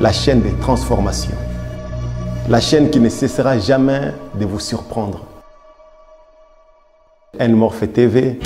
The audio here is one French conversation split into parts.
la chaîne des transformations, la chaîne qui ne cessera jamais de vous surprendre. N-Morphe TV.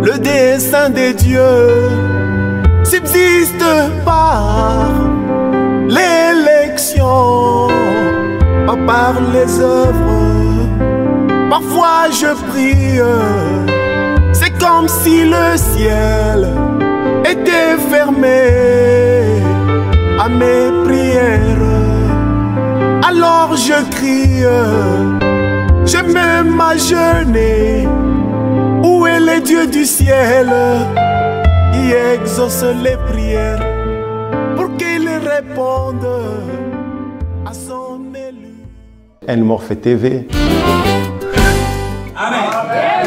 Le dessein des dieux subsiste par l'élection, pas par les œuvres. Parfois je prie, c'est comme si le ciel était fermé à mes prières. Alors je crie, je me m'agenouille. Où est le Dieu du ciel qui exauce les prières pour qu'il réponde à son élu? N-Morphe TV. Amen. Amen.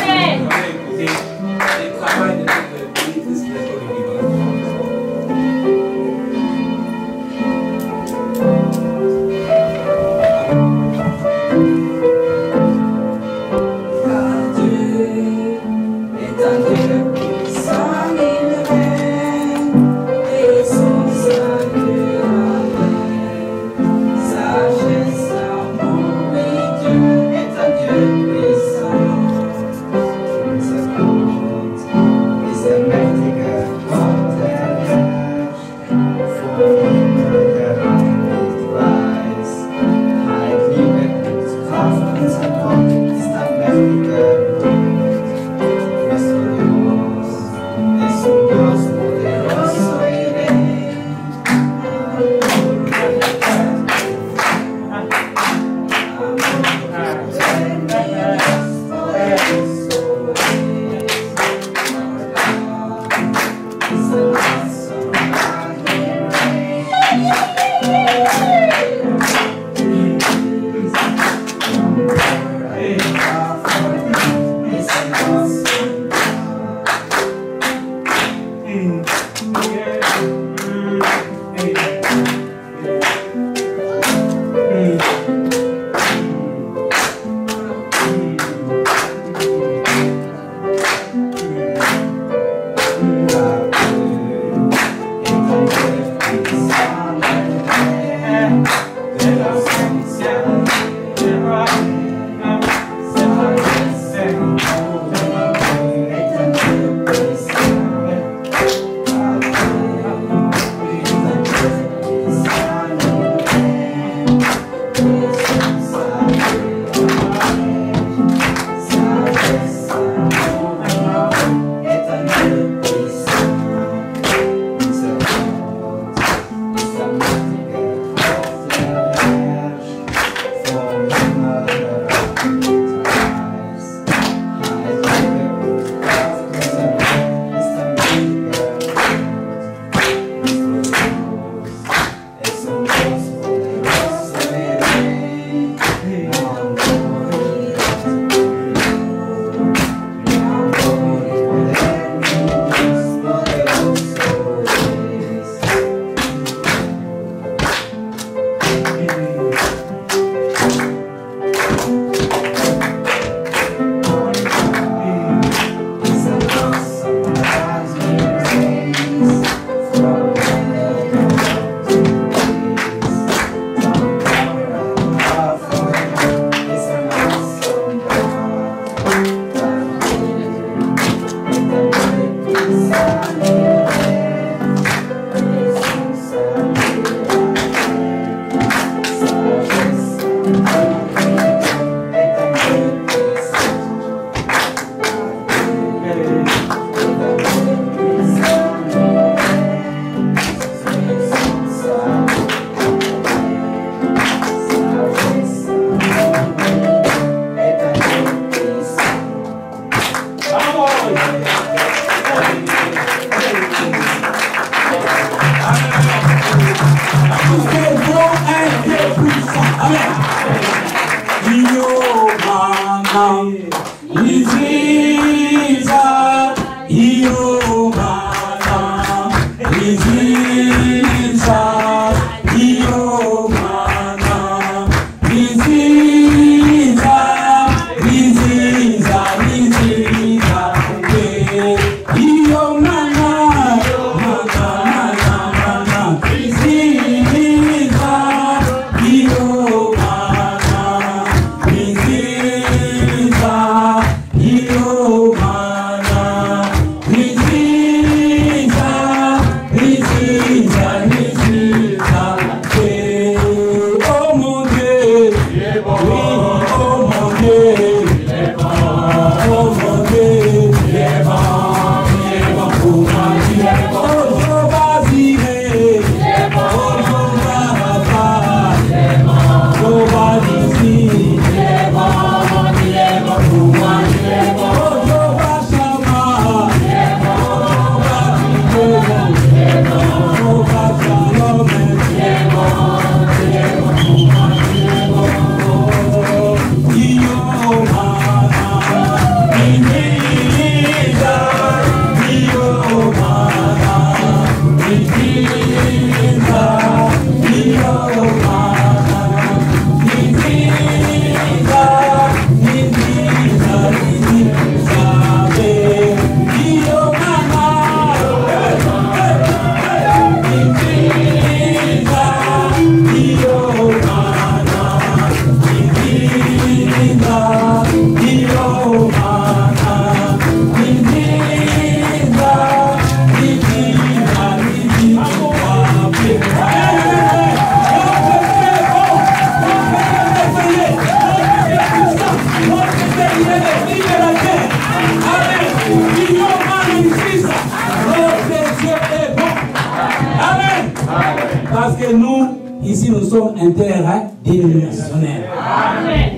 Parce que nous, ici, nous sommes interdénominationnels.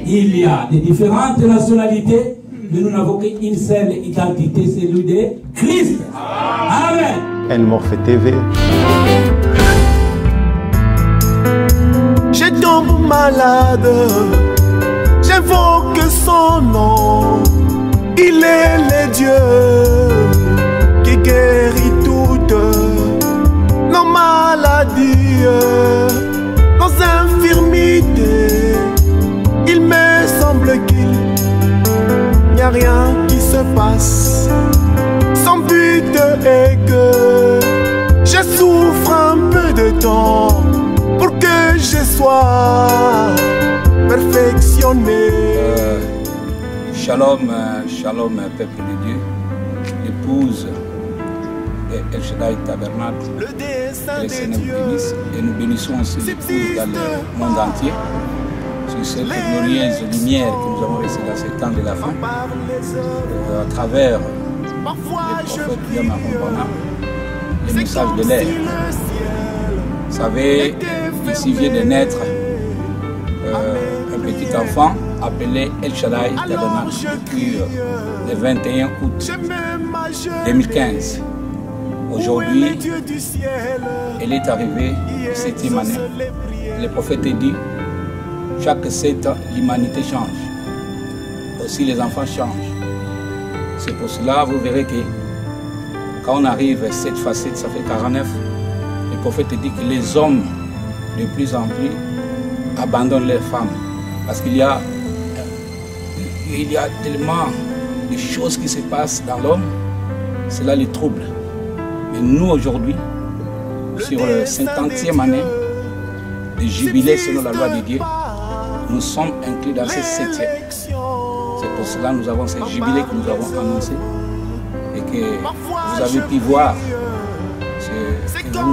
Il y a des différentes nationalités, mais nous n'avons qu'une seule identité, c'est celui de Christ. Amen. Morphe TV. Je tombe malade, j'invoque son nom. Il est le Dieu qui guérit toutes nos maladies, nos infirmités. Il me semble qu'il n'y a rien qui se passe. Son but est que je souffre un peu de temps pour que je sois perfectionné. Shalom, shalom, peuple de Dieu, l'épouse de El Shaddai Tabernacle, que le Seigneur vous bénisse, et nous bénissons aussi l'épouse dans le monde entier, sur cette glorieuse lumière que nous avons reçue dans ce temps de la fin, à travers le prophète Guillaume Arombana, le message de l'air. Vous savez, ici vient de naître un petit enfant appelé El Shaddai Tabernacle depuis le 21 août 2015. Aujourd'hui, elle est arrivée en 7e année. Le prophète dit, chaque 7 ans, l'humanité change. Aussi les enfants changent. C'est pour cela, vous verrez que quand on arrive 7 fois 7, ça fait 49. Le prophète dit que les hommes, de plus en plus, abandonnent leurs femmes. Parce qu'il y a tellement de choses qui se passent dans l'homme, c'est là le trouble. Mais nous aujourd'hui, sur la 50e année de jubilé selon la loi de Dieu, nous sommes inclus dans cette 7e. C'est pour cela que nous avons ce jubilé que nous avons annoncé et que vous avez pu voir.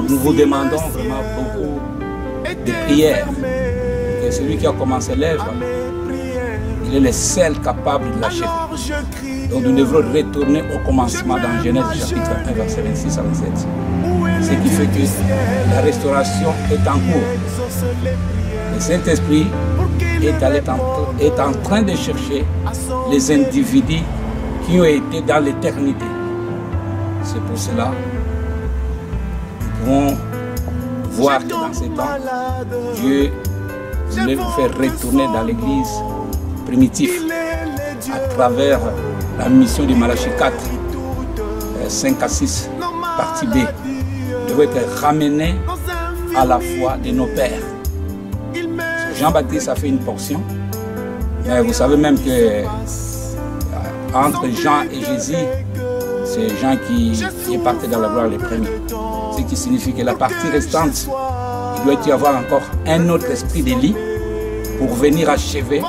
Nous vous demandons vraiment beaucoup de prières. Et celui qui a commencé l'œuvre, il est le seul capable de l'achever. Donc nous devrons retourner au commencement dans Genèse chapitre 1, verset 26 à 27. Ce qui fait que la restauration est en cours. Le Saint-Esprit est en train de chercher les individus qui ont été dans l'éternité. C'est pour cela que nous pouvons voir que dans ces temps, Dieu voulait vous faire retourner dans l'église primitive à travers la mission de Malachie 4, 5 à 6, partie B. Vous devez être ramené à la foi de nos pères. Jean-Baptiste a fait une portion, mais vous savez même que entre Jean et Jésus, c'est Jean qui est parti dans la gloire les premiers. Ce qui signifie que la partie restante, il doit y avoir encore un autre esprit d'Élie pour venir achever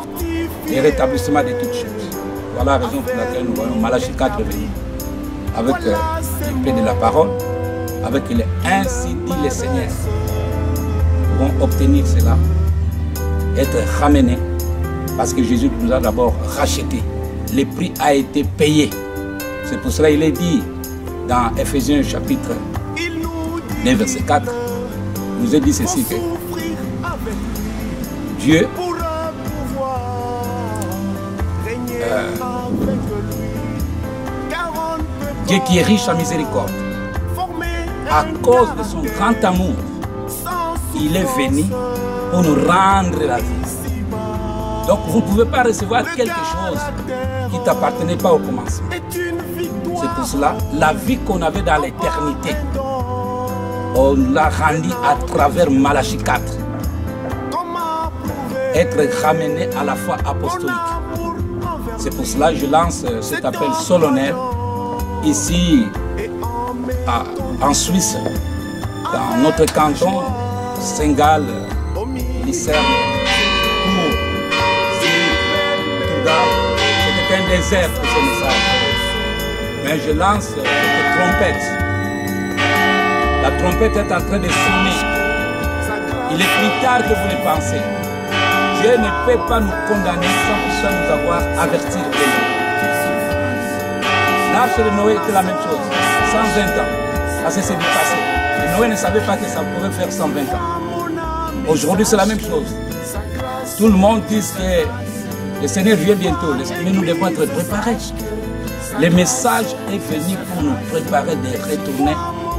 le rétablissement de toutes choses. Voilà la raison pour laquelle nous voyons Malachie 4 venir. Avec l'épée de la parole, avec le ainsi dit le Seigneur. Nous pouvons obtenir cela, être ramenés, parce que Jésus nous a d'abord rachetés. Le prix a été payé. C'est pour cela qu'il est dit dans Ephésiens chapitre 9, verset 4, il nous est dit ceci que Dieu Dieu qui est riche en miséricorde, à cause de son grand amour, il est venu pour nous rendre la vie. Donc vous ne pouvez pas recevoir quelque chose qui ne t'appartenait pas au commencement. C'est pour cela, la vie qu'on avait dans l'éternité, on l'a rendue à travers Malachie 4. Être ramené à la foi apostolique. C'est pour cela que je lance cet appel solennel ici en Suisse, dans notre canton, Saint-Gall, Lucerne, Tours, c'était un désert pour ce message. Mais je lance cette trompette. La trompette est en train de sonner. Il est plus tard que vous le pensez. Dieu ne peut pas nous condamner sans nous avoir avertis de lui. L'arche de Noé était la même chose, 120 ans. Ça c'est du passé. Et Noé ne savait pas que ça pourrait faire 120 ans. Aujourd'hui c'est la même chose. Tout le monde dit que le Seigneur vient bientôt, mais nous devons être préparés. Le message est venu pour nous préparer de retourner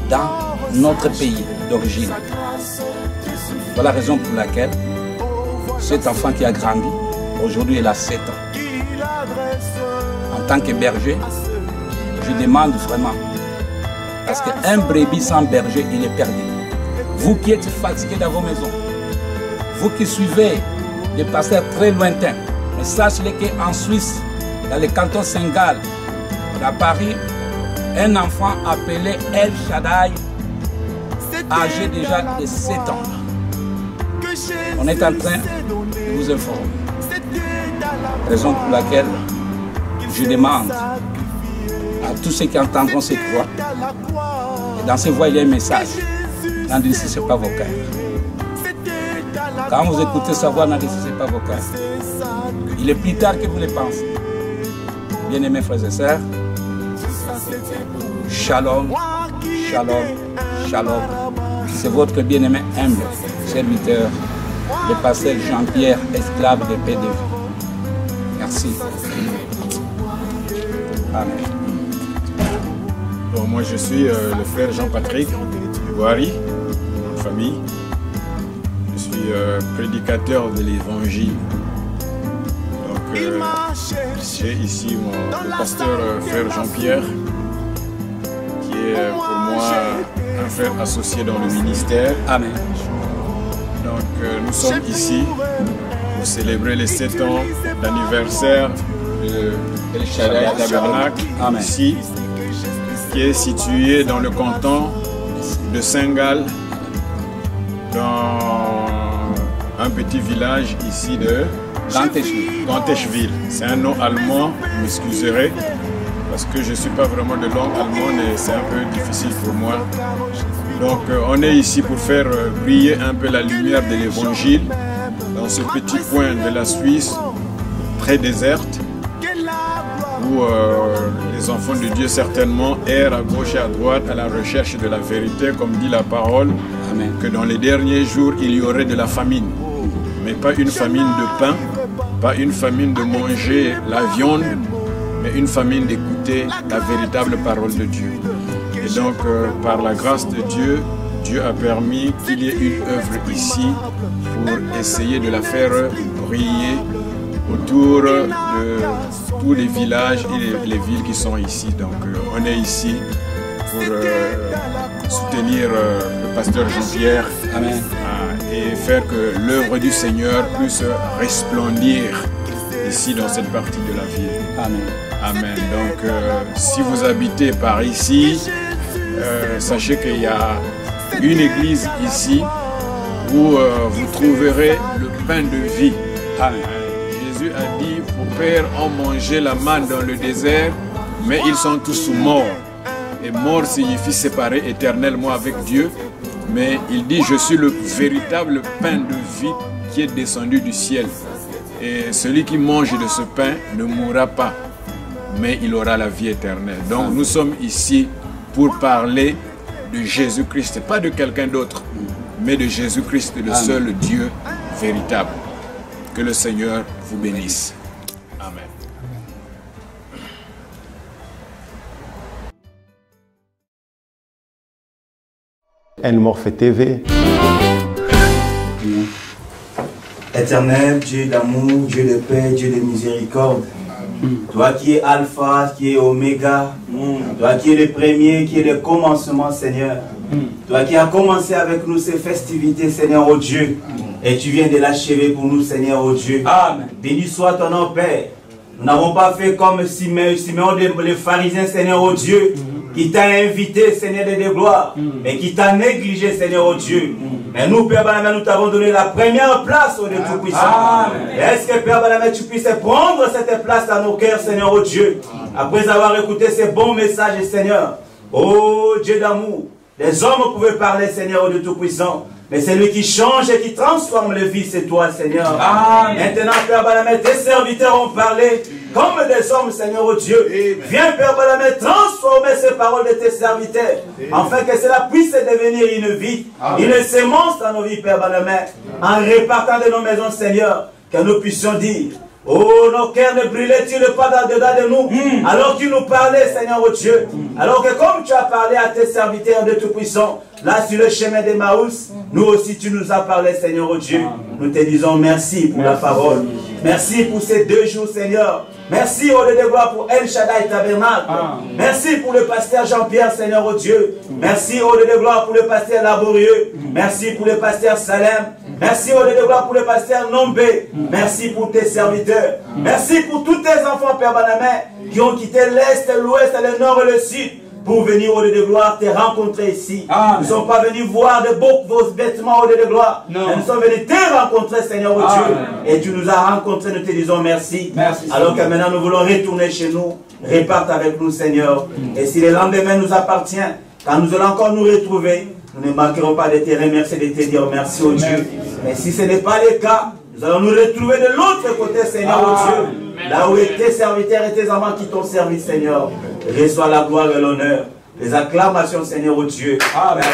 dans notre pays d'origine. Voilà la raison pour laquelle cet enfant qui a grandi, aujourd'hui il a 7 ans. En tant que berger, je demande vraiment, parce qu'un brebis sans berger, il est perdu. Vous qui êtes fatigués dans vos maisons, vous qui suivez des pasteurs très lointains, mais sachez qu'en Suisse, dans le canton Saint-Gall, à Paris, un enfant appelé El Shaddai, âgé déjà de 7 ans. On est en train de vous informer. Raison pour laquelle je demande à tous ceux qui entendront cette voix, et dans ces voix il y a un message, n'endurcissez pas vos cœurs. Quand vous écoutez sa voix, n'endurcissez pas vos cœurs. Il est plus tard que vous le pensez. Bien-aimés frères et sœurs, Shalom, Shalom, Shalom. C'est votre bien-aimé humble serviteur, le pasteur Jean-Pierre, esclave de paix de vie. Merci. Amen. Bon, moi je suis le frère Jean-Patrick Boari, en famille. Je suis prédicateur de l'évangile. Donc j'ai ici le pasteur frère Jean-Pierre, qui est pour moi un frère associé dans le ministère. Amen. Donc nous sommes ici pour célébrer les 7 ans d'anniversaire de El Shaddai Tabernacle, ici, qui est situé dans le canton de Saint-Gall, dans un petit village ici de Ganteschwil. C'est un nom allemand, vous m'excuserez, parce que je ne suis pas vraiment de langue allemande et c'est un peu difficile pour moi. Donc on est ici pour faire briller un peu la lumière de l'évangile dans ce petit coin de la Suisse, très déserte, où les enfants de Dieu certainement errent à gauche et à droite à la recherche de la vérité, comme dit la parole. Amen. Que dans les derniers jours il y aurait de la famine, mais pas une famine de pain, pas une famine de manger la viande, mais une famine d'écouter la véritable parole de Dieu. Et donc par la grâce de Dieu, Dieu a permis qu'il y ait une œuvre ici pour essayer de la faire briller autour de tous les villages et les villes qui sont ici. Donc on est ici pour soutenir le pasteur Jean-Pierre et faire que l'œuvre du Seigneur puisse resplendir ici dans cette partie de la ville. Amen. Amen. Donc, si vous habitez par ici, sachez qu'il y a une église ici où vous trouverez le pain de vie. Amen. Jésus a dit, vos pères ont mangé la manne dans le désert, mais ils sont tous morts. Et mort signifie séparé éternellement avec Dieu. Mais il dit, je suis le véritable pain de vie qui est descendu du ciel. Et celui qui mange de ce pain ne mourra pas, mais il aura la vie éternelle. Donc nous sommes ici pour parler de Jésus-Christ, pas de quelqu'un d'autre, mais de Jésus-Christ, le seul Dieu véritable. Que le Seigneur vous bénisse. Amen. Morphe TV. Éternel, Dieu d'amour, Dieu de paix, Dieu de miséricorde. Toi qui es Alpha, qui es Oméga, toi qui es le premier, qui est le commencement, Seigneur. Toi qui as commencé avec nous ces festivités, Seigneur, oh Dieu. Et tu viens de l'achever pour nous, Seigneur, oh Dieu. Amen. Béni soit ton nom, Père. Nous n'avons pas fait comme Simeon, les pharisiens, Seigneur, oh Dieu, qui t'a invité, Seigneur de gloire, mais qui t'a négligé, Seigneur, oh Dieu. Mais nous, Père Balamé, nous t'avons donné la première place au Dieu Tout-Puissant. Est-ce que, Père Balamé, tu puisses prendre cette place dans nos cœurs, Seigneur, oh Dieu, après avoir écouté ces bons messages, Seigneur. Oh Dieu d'amour, les hommes pouvaient parler, Seigneur, au Dieu Tout-Puissant, mais c'est lui qui change et qui transforme les vies, c'est toi, Seigneur. Amen. Maintenant, Père Balamé, tes serviteurs ont parlé comme des hommes, Seigneur, oh Dieu. Amen. Viens, Père Balamé, transformer ces paroles de tes serviteurs, afin que cela puisse devenir une vie, une sémence dans nos vies, Père Balamé, en répartant de nos maisons, Seigneur, que nous puissions dire, oh, nos cœurs ne brûlaient-ils pas dedans de nous, alors tu nous parlais, Seigneur, oh Dieu, alors que comme tu as parlé à tes serviteurs de Tout-Puissant, là sur le chemin d'Emmaüs, nous aussi tu nous as parlé, Seigneur, oh Dieu. Nous te disons merci pour la parole. Merci pour ces 2 jours, Seigneur. Merci au Dieu de gloire pour El Shaddai Tabernacle. Merci pour le pasteur Jean-Pierre, Seigneur, oh Dieu. Merci au Dieu de gloire pour le pasteur Laborieux. Merci pour le pasteur Salem. Merci au Dieu de gloire pour le pasteur Nombé. Merci pour tes serviteurs. Merci pour tous tes enfants, Père Balamé, qui ont quitté l'Est, l'Ouest, le Nord et le Sud pour venir au Dieu de gloire te rencontrer ici. Nous ne sommes pas venus voir de beaux vos vêtements au Dieu de gloire. Mais nous sommes venus te rencontrer, Seigneur, oh Dieu. Et tu nous as rencontrés, nous te disons merci. Alors que maintenant nous voulons retourner chez nous. Réparte avec nous, Seigneur. Et si le lendemain nous appartient, quand nous allons encore nous retrouver, nous ne manquerons pas de te remercier, de te dire merci, oh Dieu. Mais si ce n'est pas le cas, nous allons nous retrouver de l'autre côté, Seigneur, oh Dieu. Là où tes serviteurs et tes amants qui t'ont servi, Seigneur. Reçois la gloire et l'honneur. Les acclamations, Seigneur, au Dieu. Amen.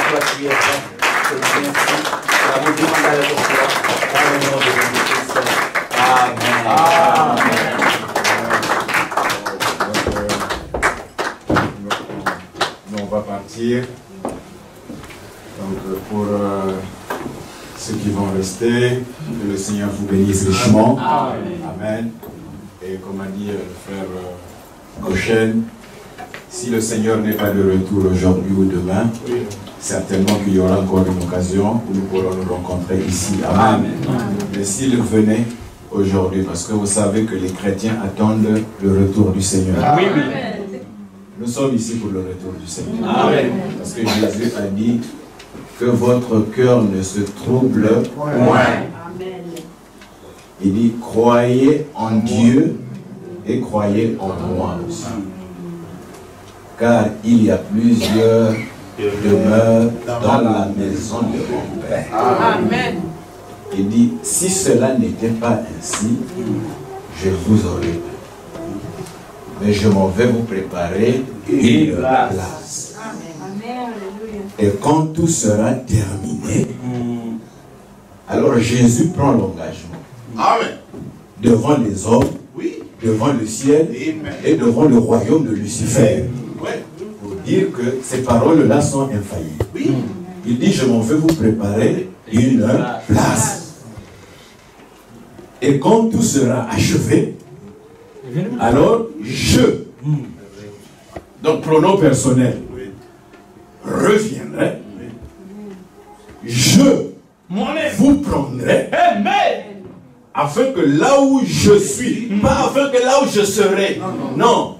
Nous, on va partir. Donc, pour ceux qui vont rester, que le Seigneur vous bénisse richement. Amen. Et comme a dit le frère Goshen, si le Seigneur n'est pas de retour aujourd'hui ou demain, certainement qu'il y aura encore une occasion où nous pourrons nous rencontrer ici. Amen. Mais s'il venait aujourd'hui, parce que vous savez que les chrétiens attendent le retour du Seigneur. Amen. Nous sommes ici pour le retour du Seigneur. Amen. Parce que Jésus a dit que votre cœur ne se trouble point. Il dit, croyez en Dieu et croyez en moi aussi. Car il y a plusieurs demeures dans la maison de mon Père. Amen. Il dit, si cela n'était pas ainsi, je vous aurais dit. Mais je m'en vais vous préparer une place. Amen. Et quand tout sera terminé, alors Jésus prend l'engagement. Amen. Devant les hommes, devant le ciel et devant le royaume de Lucifer. Pour dire que ces paroles-là sont infaillibles. Il dit, je m'en vais vous préparer une place. Et quand tout sera achevé, alors donc pronom personnel, reviendrai, je vous prendrai, afin que là où je suis, pas afin que là où je serai, non,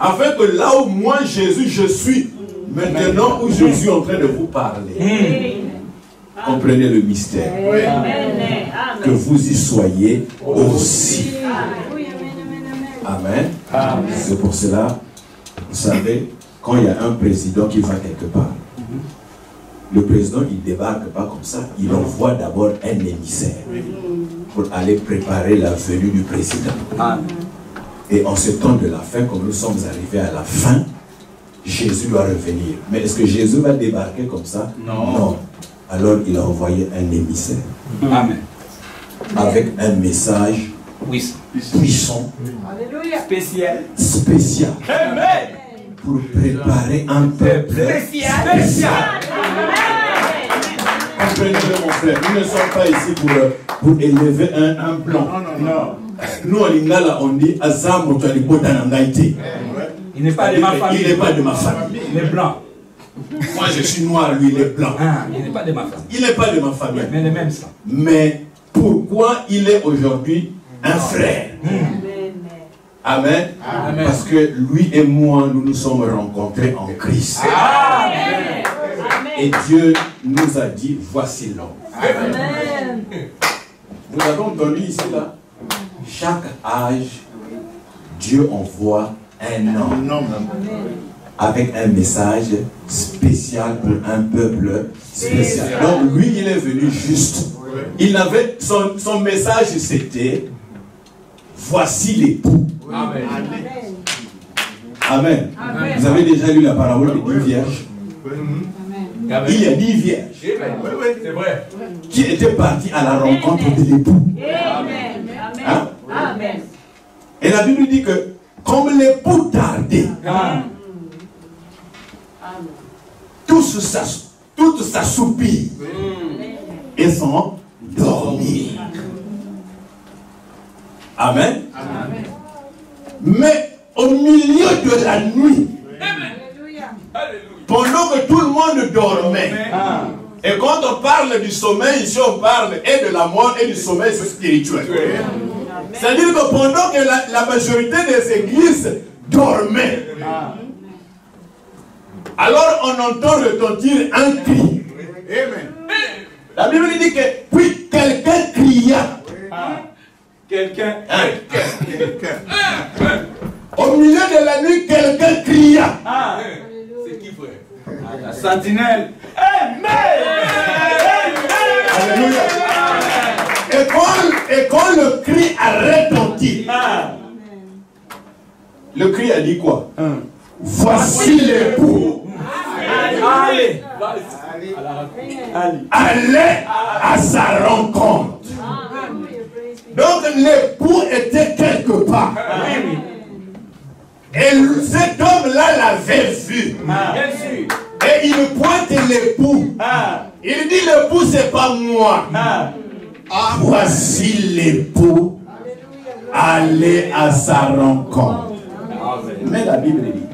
Afin que là où moi, Jésus, je suis, maintenant où je suis en train de vous parler, comprenez le mystère. Que vous y soyez aussi. Amen. C'est pour cela, vous savez, quand il y a un président qui va quelque part, le président, il ne débarque pas comme ça. Il envoie d'abord un émissaire pour aller préparer la venue du président. Et en ce temps de la fin, comme nous sommes arrivés à la fin, Jésus doit revenir. Mais est-ce que Jésus va débarquer comme ça? Non. Alors il a envoyé un émissaire. Amen. Avec un message puissant, spécial, pour préparer un peuple spécial. Comprenez-le, mon frère, nous ne sommes pas ici pour élever un blanc. Non. Nous, en Lingala, on dit Azam Il n'est pas de ma famille. Il n'est pas de ma famille. Il est blanc. Moi, je suis noir, lui, il est blanc. Il n'est pas de ma famille. Il n'est pas de ma famille. Mais le même sang. Mais pourquoi il est aujourd'hui un frère? Amen. Amen. Parce que lui et moi, nous nous sommes rencontrés en Christ. Amen. Et Dieu nous a dit, voici l'homme. Amen. Vous avez entendu ici, là? Chaque âge, Dieu envoie un homme avec un message spécial pour un peuple spécial. Donc lui, il est venu juste. Il avait son message, c'était voici l'époux. Amen. Amen. Amen. Vous avez déjà lu la parabole des 10 vierges? Amen. Il y a 10 vierges. C'est vrai. Qui étaient partis à la rencontre de l'époux. Amen. Hein? Amen. Et la Bible dit que comme l'époux tardait, tous s'assoupirent et sont dormis. Amen. Amen. Mais au milieu de la nuit, pendant que tout le monde dormait, et quand on parle du sommeil, ici on parle et de la mort et du sommeil spirituel. C'est-à-dire que pendant que la majorité des églises dormaient, alors on entend retentir un cri. La Bible dit que puis quelqu'un cria. Quelqu'un. Au milieu de la nuit, quelqu'un cria. C'est qui, frère? La sentinelle. Alléluia. Et quand le cri a retenti, le cri a dit quoi? Voici l'époux. Allez à sa rencontre. Donc l'époux était quelque part. Et cet homme-là l'avait vu. Et il pointe l'époux. Il dit l'époux c'est pas moi. Voici l'époux. Allez à sa rencontre. Mais la Bible dit.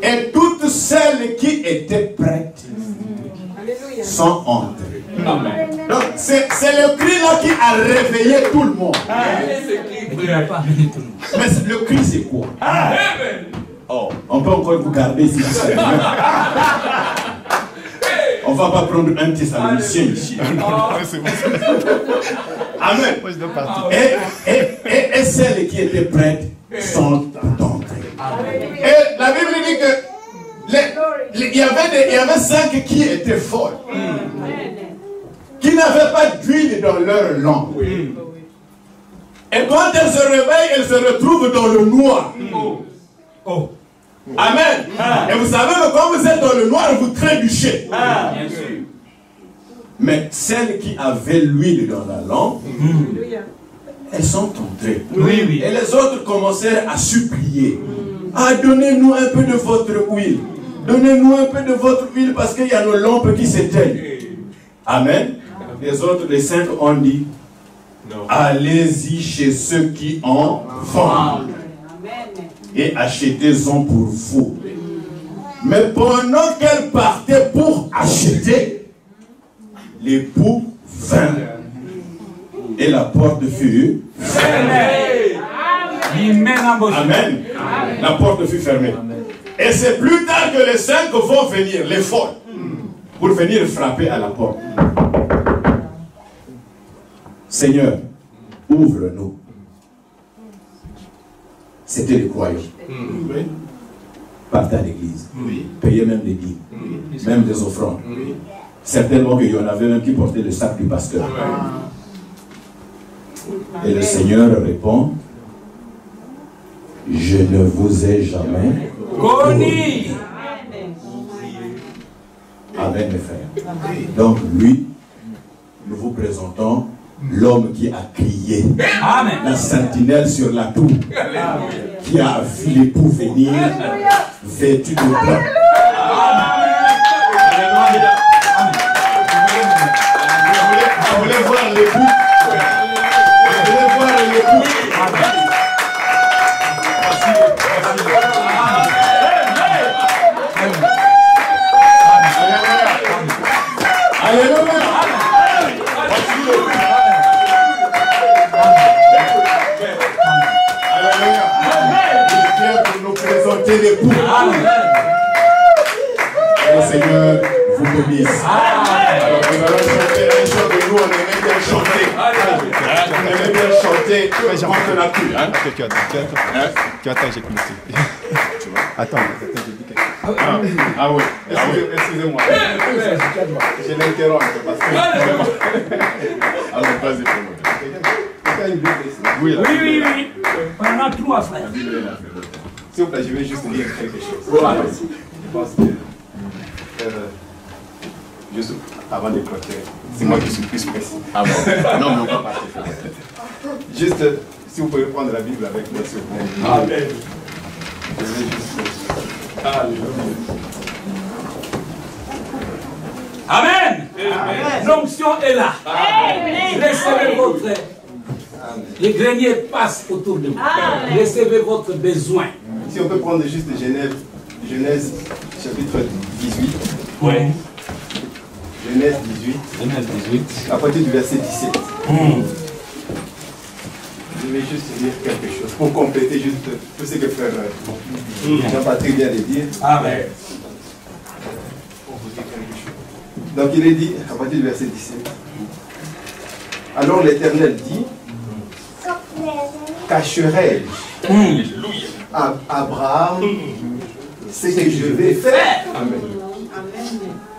Et toutes celles qui étaient prêtes sont entrées. Donc c'est le cri là qui a réveillé tout le monde. Mais le cri c'est quoi? Oh, on peut encore vous garder ici. On ne va pas prendre un Thessalonicien ici. Amen. Et celles qui étaient prêtes sont entrées. Et la Bible dit que il y avait 5 qui étaient folles, qui n'avaient pas d'huile dans leur langue. Et quand elles se réveillent, elles se retrouvent dans le noir. Amen. Et vous savez que quand vous êtes dans le noir, vous trébuchez. Bien sûr. Mais celles qui avaient l'huile dans la langue, elles sont entrées. Oui. Et les autres commencèrent à supplier. Donnez-nous un peu de votre huile. Donnez-nous un peu de votre huile parce qu'il y a nos lampes qui s'éteignent. Amen. Les autres, les 5 ont dit, allez-y chez ceux qui en vendent. Et achetez-en pour vous. Mais pendant qu'elle partait pour acheter, l'époux vint et la porte fut fermée. Amen. La porte fut fermée. Et c'est plus tard que les 5 vont venir, les folles, pour venir frapper à la porte. Seigneur, ouvre-nous. C'était les croyants. Partaient à l'église. Payaient même des dîmes. Même des offrandes. Certainement qu'il y en avait même qui portaient le sac du pasteur. Et le Seigneur répond, je ne vous ai jamais connu. Amen, mes frères. Donc lui, nous vous présentons l'homme qui a crié. Amen. La sentinelle sur la tour. Qui a vu l'époux venir vêtu de blanc. Vous voulez voir l'époux? Vous voulez voir l'époux? Alléluia. Présenter l'époux. Le Seigneur vous bénisse. Alors nous allons chanter un chant de nous, on aimait bien chanter. On aimait bien chanter quand on a pu. Tu attends, j'ai commencé. Attends, j'ai dit quelque chose. Ah oui. Excusez-moi. Je l'interromps parce que... Alors vas-y pour moi. Oui. On en a 3 frères. S'il vous plaît, je vais juste dire quelque chose. Voilà. Je pense que, juste avant de clôturer, c'est moi qui suis plus précis. Ah bon? Non, mais on va partir. Juste, si vous pouvez prendre la Bible avec moi, s'il vous plaît. Amen. Je vais juste... Amen. L'onction est là. Recevez votre... Les greniers passent autour de vous. Recevez votre besoin. Si on peut prendre juste Genèse chapitre 18. Oui. Genèse 18. À partir du verset 17. Je vais juste dire quelque chose pour compléter juste tout ce que frère Jean-Patrick vient de dire. Amen. Pour vous dire quelque chose. Donc il est dit à partir du verset 17. Alors l'Éternel dit, cacherai-je à Abraham ce que je vais faire? Amen.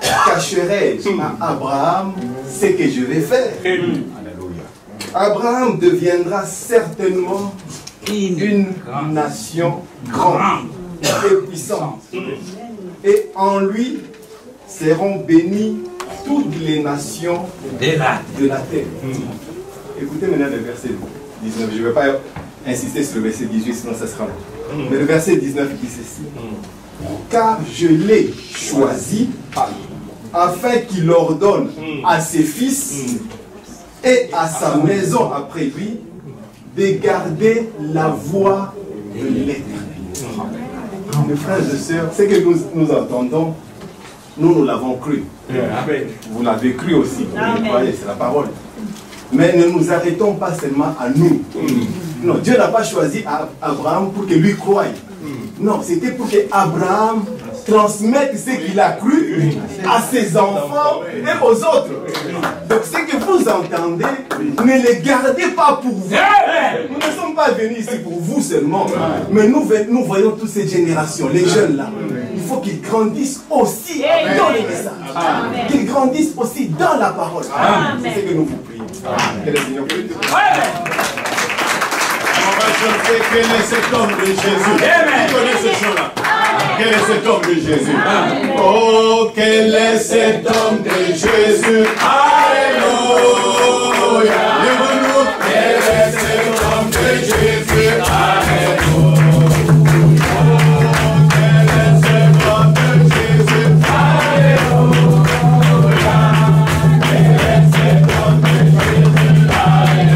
Cacherai-je à Abraham ce que je vais faire? Alléluia. Abraham deviendra certainement une nation grande et puissante. Et en lui seront bénies toutes les nations de la terre. Écoutez maintenant le verset 19. Je ne vais pas insister sur le verset 18, sinon ça sera long. Mais le verset 19 dit ceci. Car je l'ai choisi afin qu'il ordonne à ses fils et à sa maison après lui de garder la voie de l'Éternel. Mes frères et sœurs, ce que nous entendons, nous l'avons cru. Vous l'avez cru aussi. Vous le croyez, c'est la parole. Mais ne nous arrêtons pas seulement à nous. Non, Dieu n'a pas choisi Abraham pour que lui croie. Non, c'était pour que Abraham transmette ce qu'il a cru à ses enfants et aux autres. Donc ce que vous entendez, ne les gardez pas pour vous. Nous ne sommes pas venus ici pour vous seulement. Mais nous voyons toutes ces générations, les jeunes là. Il faut qu'ils grandissent aussi dans les messages. Qu'ils grandissent aussi dans la parole. C'est ce que nous vous prions. Que le Seigneur vous bénisse. On va chanter quel est cet homme de Jésus. Qui connaît ce chant-là? Quel est cet homme de Jésus? Oh, quel est cet homme de Jésus? Alléluia. Lève-nous. Quel est cet homme de Jésus? Alléluia. Quel est cet homme de Jésus? Alléluia. Quel est cet homme de Jésus? Alléluia.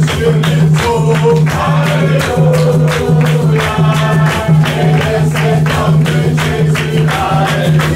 Sur les eaux. Alléluia. Quel est cet homme de Jésus? Alléluia.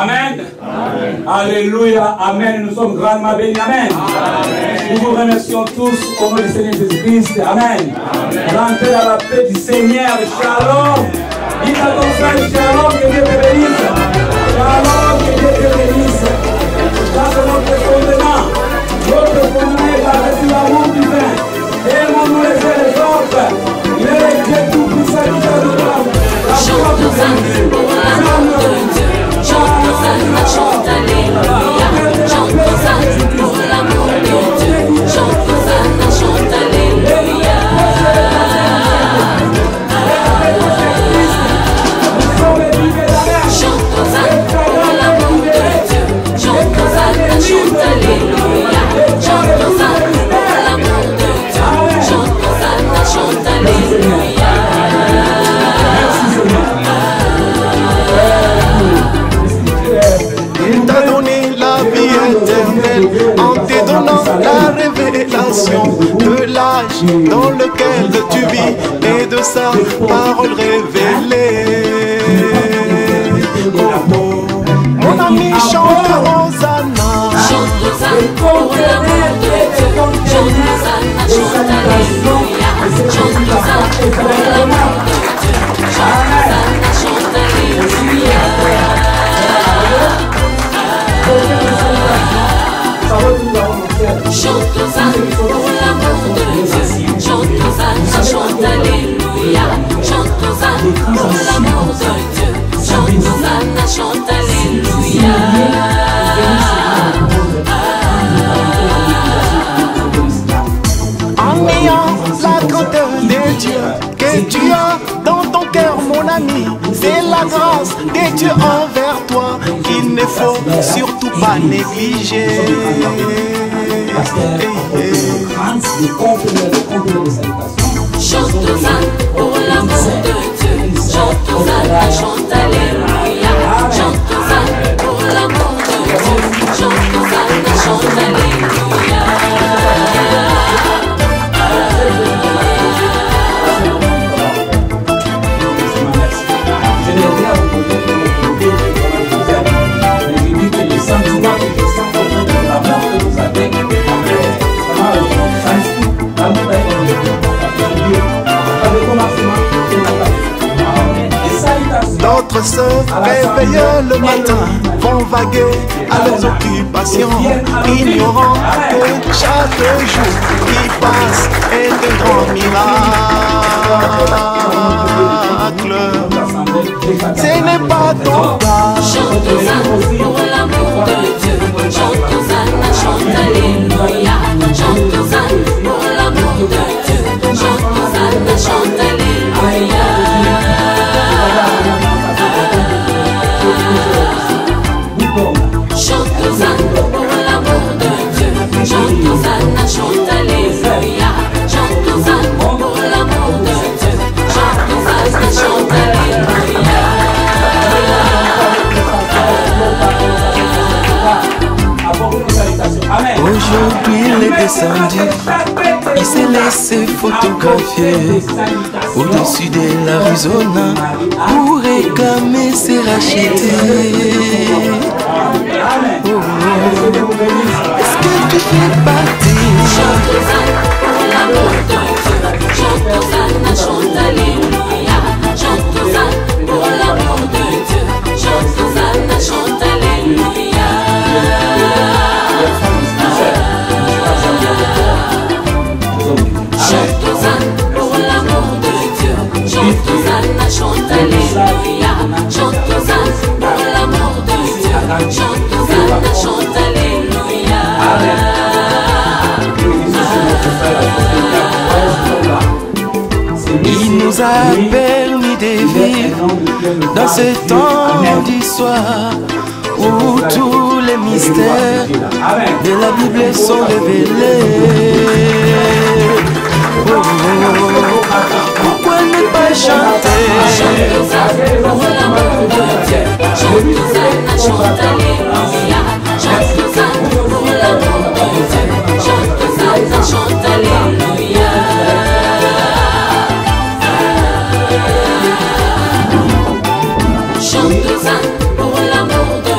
Amen. Alléluia. Amen. Nous sommes grandement bénis. Amen. Nous vous remercions tous au nom du Seigneur Jésus-Christ. Amen. Rentrez dans la paix du Seigneur. Shalom. Dites à ton frère, shalom, que Dieu te bénisse. Shalom, que Dieu te bénisse. Ça, c'est notre fondement. Notre fondement est par-dessus l'amour divin. Aimons-nous les uns les autres. Il est le Dieu tout-puissant qui t'a donné la foi pour bénir. Chante Hosanna, chante Alléluia. Chante Hosanna pour l'amour de Dieu. Chante Hosanna, chante Alléluia. Chante Hosanna pour l'amour de Dieu. Chante Hosanna, chante Alléluia. Chante Hosanna pour l'amour de Dieu. Chante Hosanna, chante Alléluia. Il t'a donné la vie éternelle en te donnant la révélation de l'âge dans lequel tu vis et de sa parole révélée. Oh, oh. Mon ami chante Hosanna. Chante Hosanna pour l'amour de Dieu. Chante Hosanna, chante Alléluia. Chante Hosanna pour l'amour de Dieu. Chante Hosanna, chante Alléluia. Chante Hosanna pour l'amour de Dieu. Chante Hosanna, chante Alléluia. Chante Hosanna pour l'amour de Dieu. Chante Hosanna, chante Alléluia. En ayant la grandeur des dieux que tu as dans ton cœur, mon ami, c'est la grâce des dieux envers toi qu'il ne faut surtout pas négliger. Chante Hosanna pour l'amour de Dieu. Chante Hosanna, chante Alléluia. Chante Hosanna pour l'amour de Dieu. Chante Hosanna, chante Alléluia. Je n'ai rien à vous poser pour vous prouver que vous êtes. Mais je dis que les sentiments que je sens auprès de l'amour que vous avez, ça explique l'amour avec le commencement de la D'autres se réveillent le matin, vont vaguer à leurs occupations, ignorant que chaque jour qui passe est un grand miracle. Ce n'est pas ton cas. Chante Hosanna pour l'amour de Dieu. Chante Hosanna, chante Alléluia. Chante Hosanna pour l'amour de Dieu. Chante Hosanna, chante Alléluia. Chante Hosanna pour l'amour de Dieu. Chante Hosanna, chante Alléluia. Chante Hosanna pour l'amour de Dieu. Chante Hosanna, chante Alléluia. Aujourd'hui il est descendu, il s'est laissé photographier au-dessus de l'Arizona pour réclamer ses rachetés. Oh, est-ce que tu fais partie? Chante Hosanna pour l'amour de Dieu. Chante Hosanna, chante Alléluia. Chante Hosanna pour l'amour de Dieu. Chante Hosanna, chante Alléluia. Chante Hosanna pour l'amour de Dieu. Chante Hosanna, chante Alléluia. Chante Hosanna pour l'amour de Dieu. Chante Hosanna, chante Alléluia. Il nous a permis de vivre dans ce temps d'histoire où tous les mystères de la Bible sont révélés. Oh, oh, oh. Pourquoi ne pas chanter? Chante Hosanna pour l'amour de Dieu. Chante Hosanna, chante Alléluia. Chante Hosanna pour l'amour de Dieu. Chante Hosanna, chante Alléluia. Chante Hosanna pour l'amour de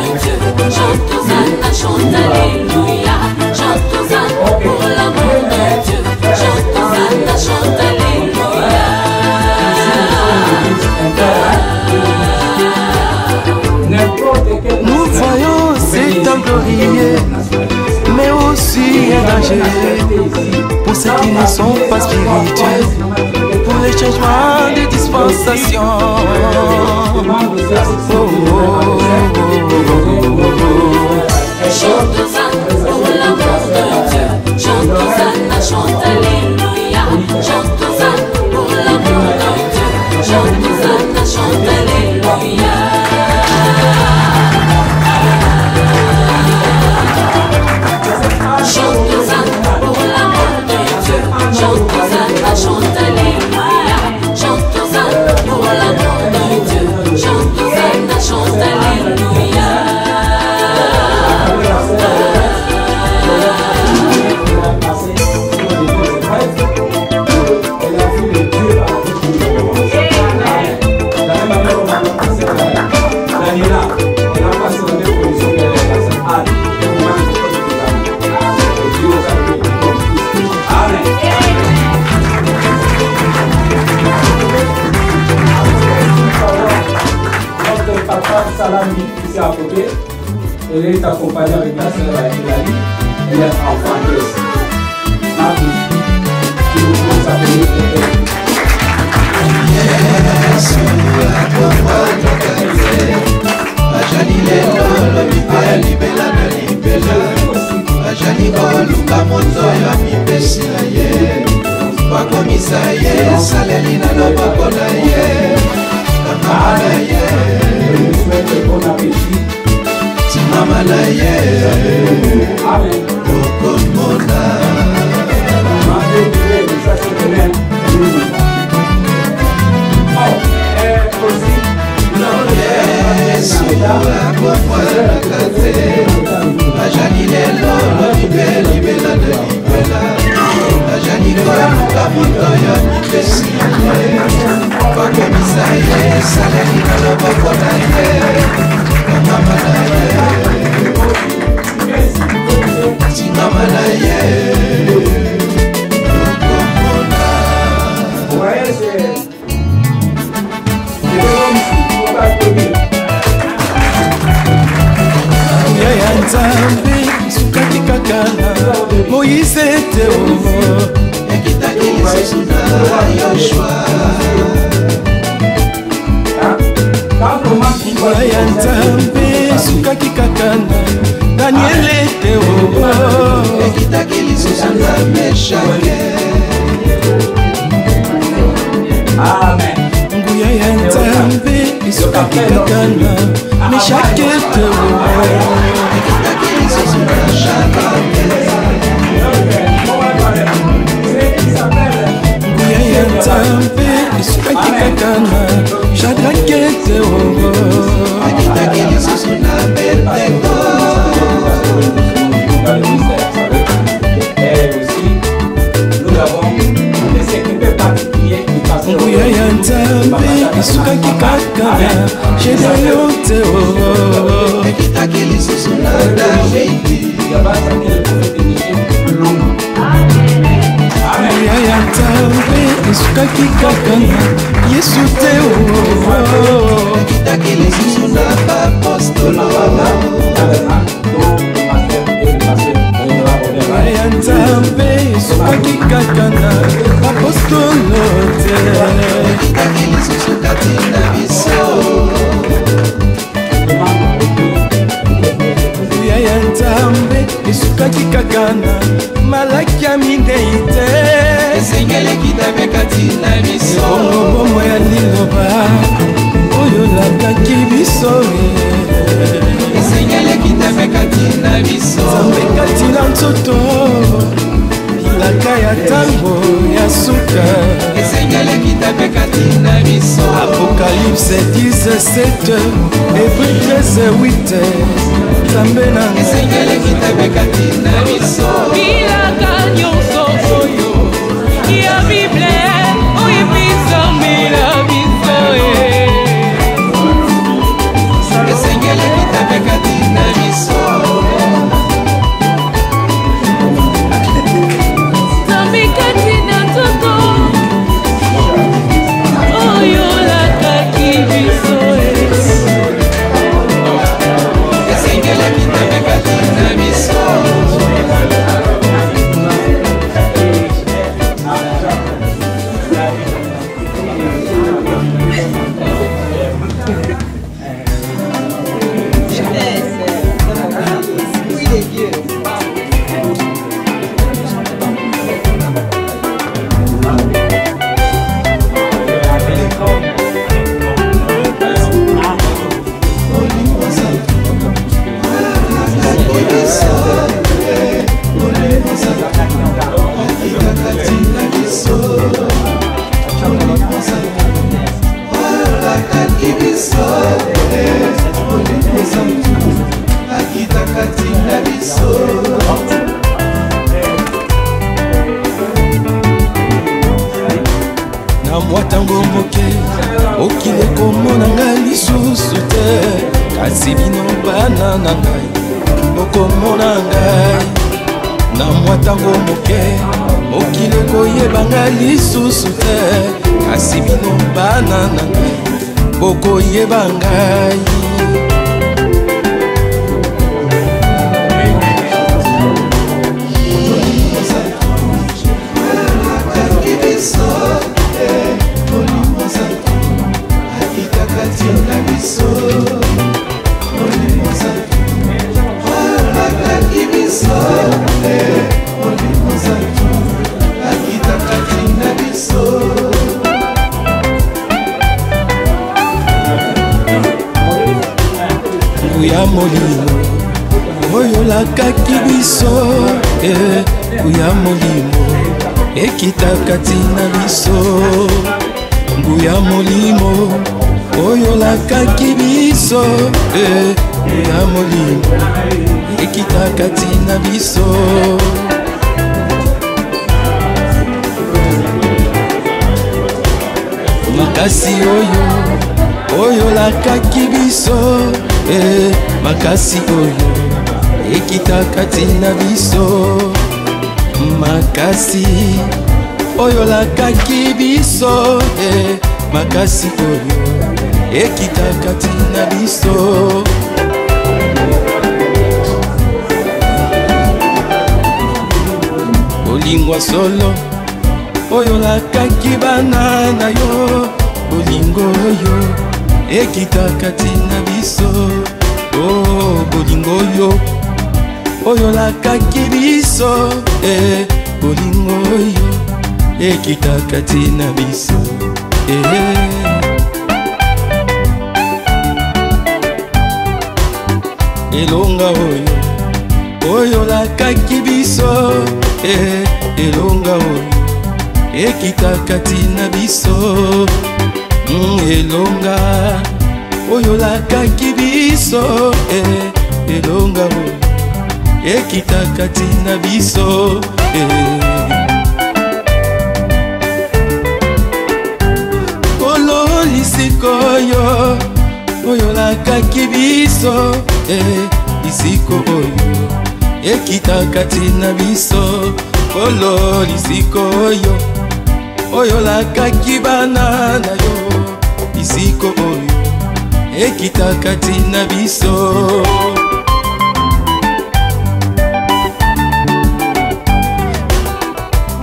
d'un glorieux, mais aussi un danger pour ceux qui ne sont pas spirituels, pour les changements de dispensation. Chante Hosanna pour l'amour de Dieu. Chante Hosanna, chante Alléluia. Chante Hosanna pour l'amour de Dieu. Chante Hosanna, chante Alléluia. Chante Hosanna pour l'amour de Dieu. Chante Hosanna, chante Alléluia. Chante Hosanna pour l'amour de Dieu. Chante Hosanna, chante Alléluia. Salami ici à côté, elle est accompagnée avec la sœur Elali, elle est enfantesse. Marcus, qui vous pose à venir. Bon appétit. Amen. Moïse était au Nzambe sukaki kakana Daniel était au Nguya ya Nzambe sukaki kakana Meshaki était au Nzambe isukaki kakana Shadrach était au Nguya ya Nzambe isukaki kakana Gédéon était au Nguya ya Nzambe isukaki kakana Yesu te ya Nzambe isukaki kakana apostolo te Nguya ya Nzambe isukaki kakana malaki ya minei te bomo ya liloba oyo lakaki biso Nzambe kati na nzoto ilaka ya tango ya suka Apocalypse 17 Hébreu 13:8 Nzambe na Bilaka nyonso oyo ya Bible oyo bisomela biso Nzambe kati na nzoto oyo lakaki biso kasi bino bana na ngai bokomona ngai na mwa ntango moke mokili koyebanga lisusu te kasi bino bana na ngai bokoyeba ngai ya molimo oyo lakaki biso ya molimo ekitaka tina biso nguya molimo oyo lakaki biso ya molimo ekitaka tina biso makasi oyo lakaki biso makasi oyo ekitaka tina biso makasi oyo lakaki biso makasi oyo ekitaka tina biso bolingwa solo oyo lakaki bana na yo bolingo oyo ekitaka tina biso bolingo oyo lakaki biso bolingo oyo ekitaka tina biso elonga oyo lakaki biso elonga oyo ekitaka tina biso elonga oyo lakaki biso elonga oyo ekitaka tina biso kolo lisiko oyo lakaki biso lisiko oyo ekitaka tina biso kolo lisiko oyo lakaki bana na yo lisiko oyo ekitaka tina biso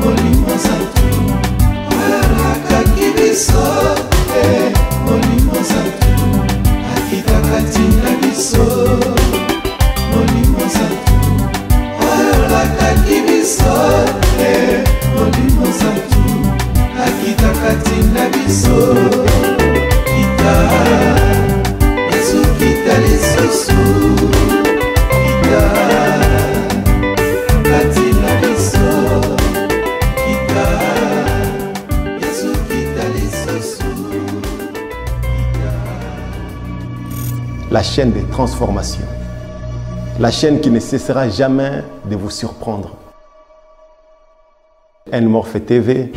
molimo santu lakaki biso molimo santu ekitaka tina biso molimo santu lakaki biso molimo santu ekitaka tina biso kita Yesu kita lisusu kita katina biso kita Yesu kita lisusu kita. La chaîne des transformations, la chaîne qui ne cessera jamais de vous surprendre. Morphe TV.